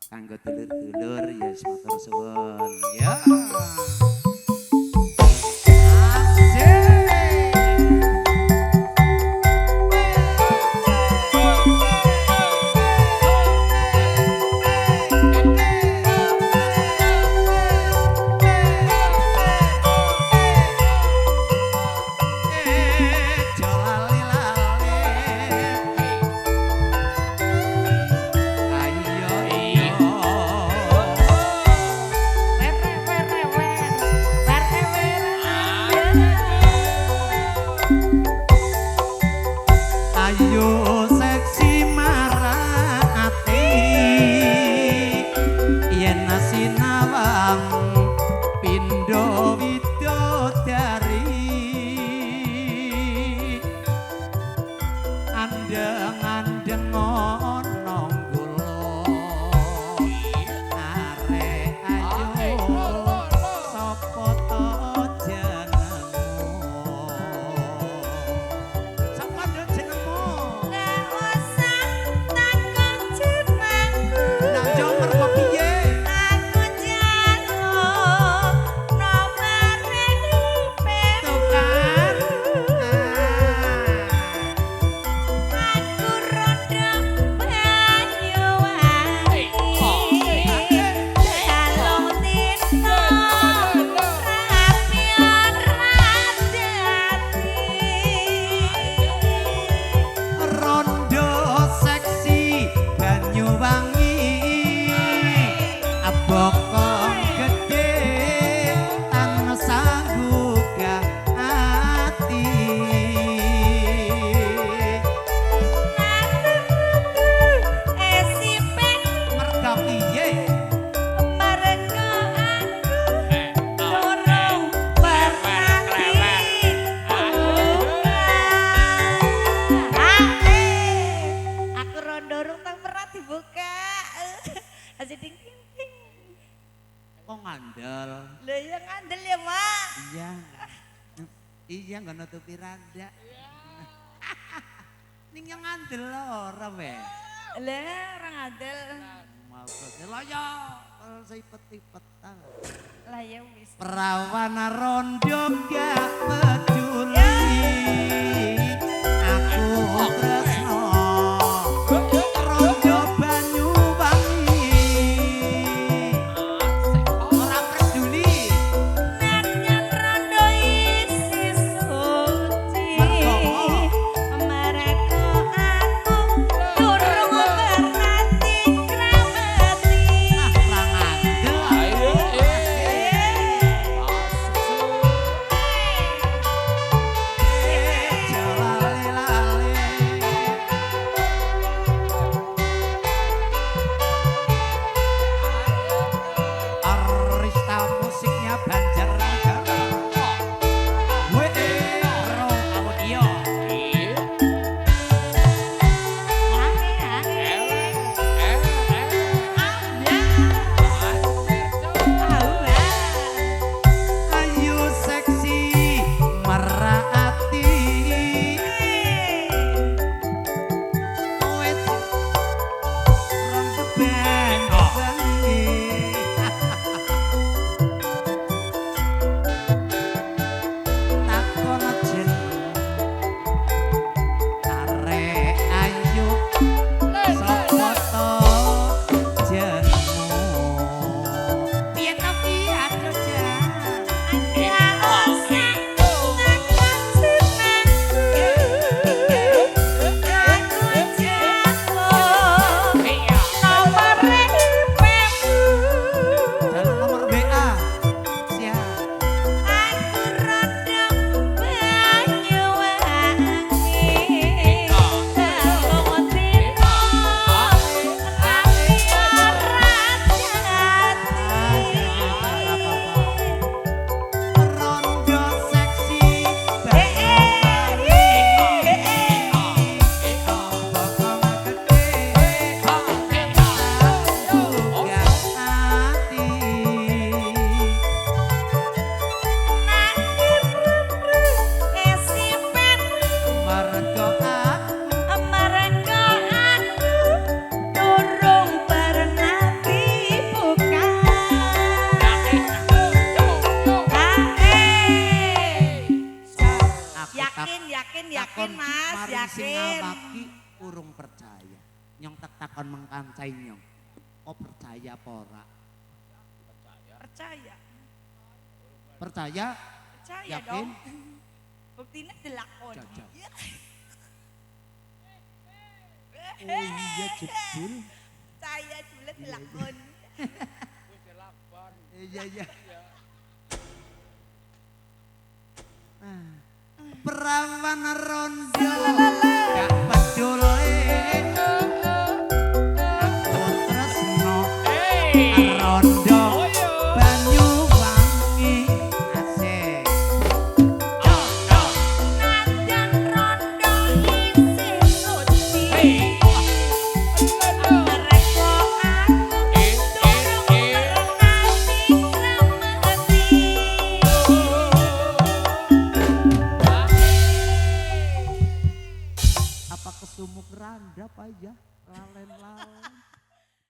kanggo dulur-dulur ya matur suwun ya. Ayo seksi marah ati yen sinawang pindho widodari andeng-andeng ana kula arek ayo sapa to jenengmu sapa to jenengmu Gak usah takut jenengku. nang jomer kok piye Aku jaluk nomor IP. tuh kan Aku rondo Banyuwangi. Jaluk tino rapion radani. rondo seksi Banyuwangi abokong gede tan sangguga ati SMP merga piye mereka aku dorong berarti aku rondorong tak pernah dibuka aja ding ding ding kok ngandel lo yang ngandel ya mak iya iya nggak nutupi rada ning yang ngandel ora weh lah orang ngandel maksudnya lah ya kalau saya peti-petan lah ya wis perawan rondo gak peduli aku tresno rondo Banyuwangi ora peduli Nanyan rondo isi suci mereka aku durung berarti kramati ora ngandel jalale-lale Nyong tak takon mengkancai nyong. Kok percaya apa ora? Percaya. Percaya? Percaya Yakin? dong. Buktinya dilakon. Jajak. Ya. Oh iya jebul. Percaya jebul dilakon. Iya iya. Perawan rondo gak peduli aku tresno rondo banyu wangi asik Najan rondo isih suci. Reko aku durung pernah dikremeti. apa kesumuk randa apa ya lalen-lalen